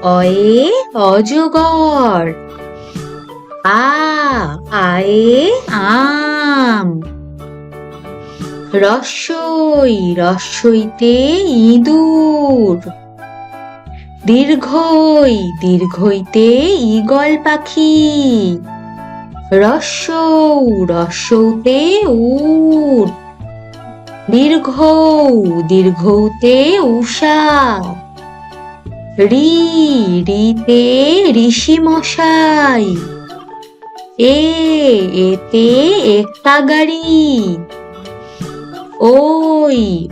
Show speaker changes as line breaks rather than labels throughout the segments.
অয়ে অজগর। আয়ে আম। রস্বইতে ইঁদুর। দীর্ঘইতে ঈগল পাখি। রস্যৌতে উট। দীর্ঘৌতে উষা। রিতে ঋষি মশাই। এতে একটা গাড়ি।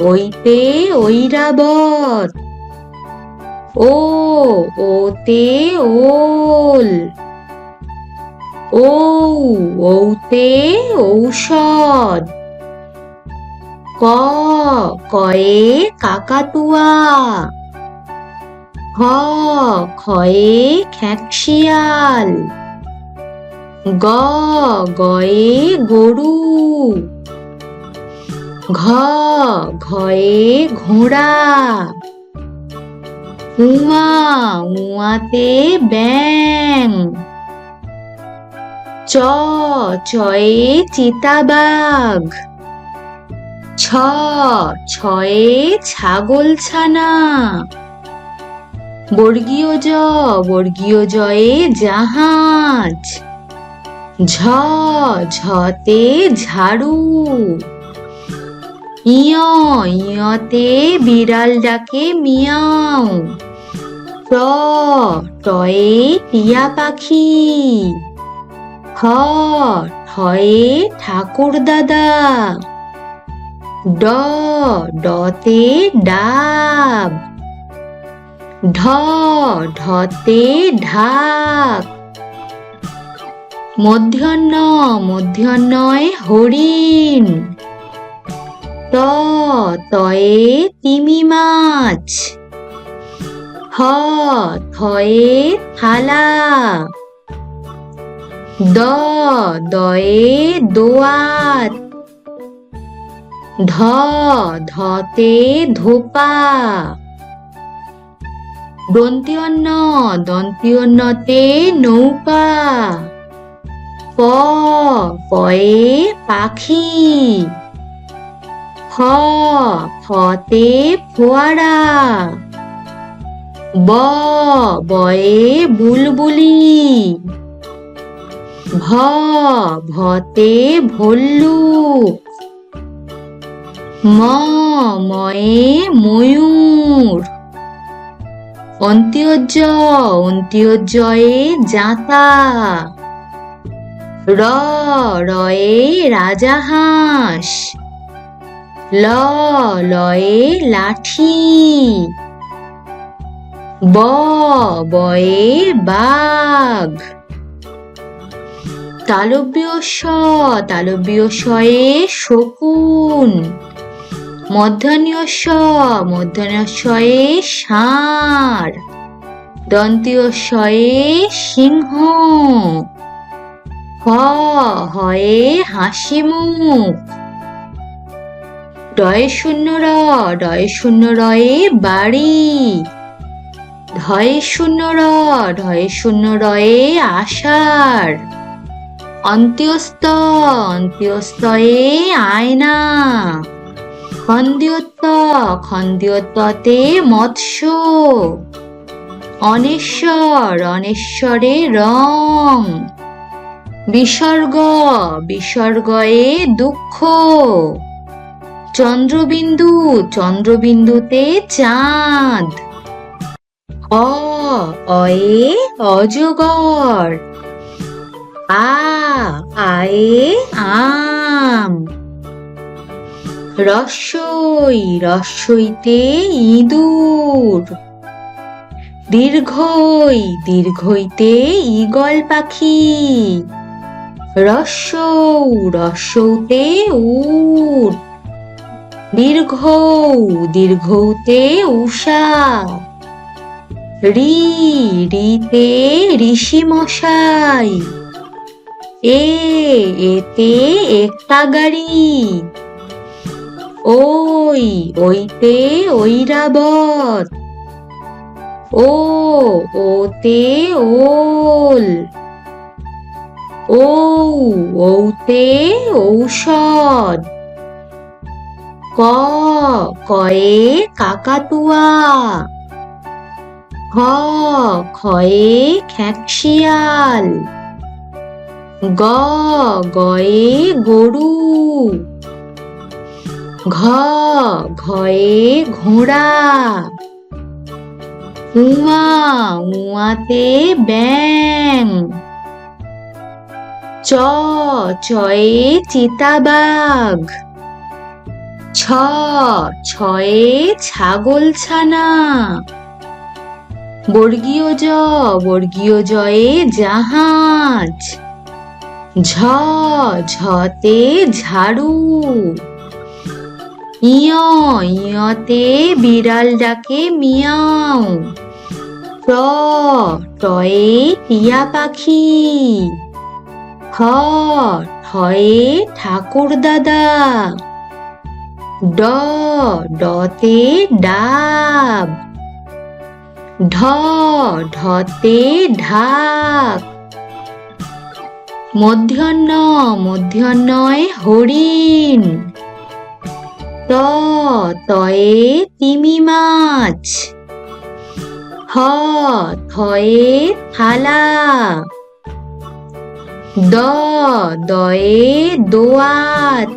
ওইতে ঐরাবত। ওতে ওল। ঔতে ঔষধ। কয়ে কাকাতুয়া। খয়ে খেঁকশিয়াল। গয়ে গরু। ঘয়ে ঘোড়া। উয়াতে ব্যাঙ। চয়ে চিতাবাঘ। ছয়ে ছাগলছানা। বর্গীয় জয়ে জাহাজ। ঝতে ঝাড়ু। ইয়তে বিড়াল ডাকে মিয়াও। টয়ে টিয়া পাখি। ঠয়ে ঠাকুর দাদা। ডতে ডাব। ঢতে ঢাক। মূর্ধন্যয়ে হরিণ। তয়ে তিমি মাছ। থয়ে থালা। দয়ে দোয়াত। ধতে ধোপা। দন্ত্যতে নৌকা। পয়ে পাখি। ফতে ফোয়ারা। বয়ে বুলবুলি। ভতে ভল্লুক। ময়ে ময়ূর। অন্ত্যোজয়ে জাঁতা। রয়ে রাজাহাঁস। লয়ে লাঠি। বয়ে বাঘ। তালব্য শয়ে শকুন। মূর্ধন্যশয়ে ষাঁড়। দন্ত্যশয়ে সিংহ। হয়ে হাসিমুখ। ডয়ে শূন্য রয়ে বাড়ি। ধয়ে শূন্য রয়ে আষাঢ়। অন্ত্যস্তয়ে আয়না। খন্দ্যোততে মৎস্য। অনেশ্বরে রং। বিসর্গয়ে দুঃখ। চন্দ্রবিন্দুতে চাঁদ। অয়ে অজগর। আয়ে আম। রস্যইতে ইঁদুর। দীর্ঘইতে ঈগল পাখি। রস্যৌতে উট। দীর্ঘৌতে উষা। রিতে ঋষি মশাই। এতে একটা গাড়ি। ওইতে ঐরাবত। ওতে ওল। ঔতে ঔষধ। কয়ে কাকাতুয়া। খয়ে খেঁকশিয়াল। গয়ে গরু। ঘয়ে ঘোড়া। উয়াতে ব্যাঙ। চয়ে চিতাবাঘ। ছয়ে ছাগলছানা। বর্গীয় জয়ে জাহাজ। ঝতে ঝাড়ু। ইয়তে বিড়াল ডাকে মিয়াও। টয়ে টিয়া পাখি। ঠয়ে ঠাকুর দাদা। ডতে ডাব। ঢতে ঢাক। মূর্ধন্যয়ে হরিণ। তয়ে তিমি মাছ। থয়ে থালা। দয়ে দোয়াত।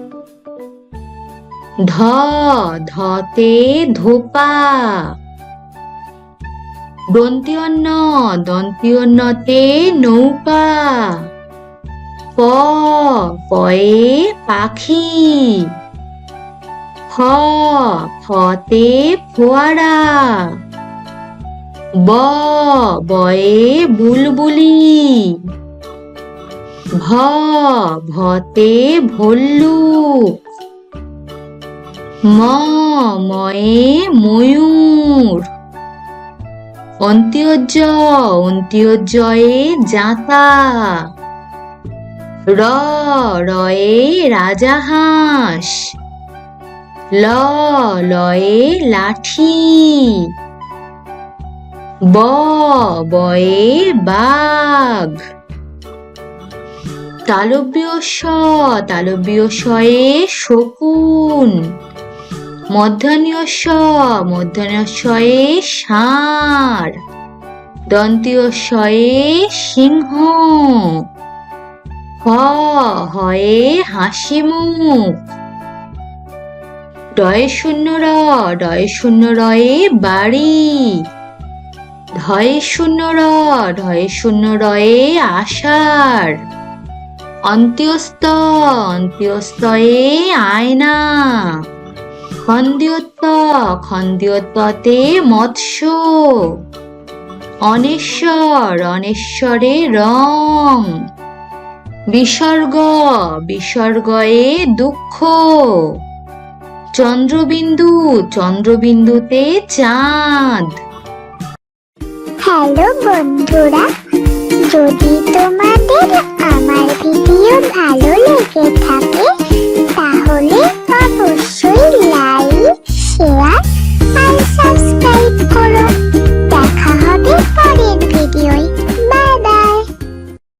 ধতে ধোপা। দন্ত্যতে নৌকা। পয়ে পাখি। ফতে ফোয়ারা। বয়ে বুলবুলি। ভতে ভল্লুক। ময়ে ময়ূর। অন্ত্যজয়ে জাঁতা। রয়ে রাজাহাঁস। লয়ে লাঠি। বয়ে বাঘ। তালব্য শয়ে শকুন। মূর্ধন্যশয়ে ষাঁড়। দন্ত্যশয়ে সিংহ। হয়ে হাসিমুখ। ডয়ে শূন্য রয়ে বাড়ি। ধয়ে শূন্য রয়ে আষাঢ়। অন্ত্যস্তয়ে আয়না। খন্দ্যতে মৎস্য। অনেশ্বরে রং। বিসর্গয়ে দুঃখ। চন্দ্রবিন্দুতে চাঁদ।
হ্যালো বন্ধুরা, যদি তোমাদের আমার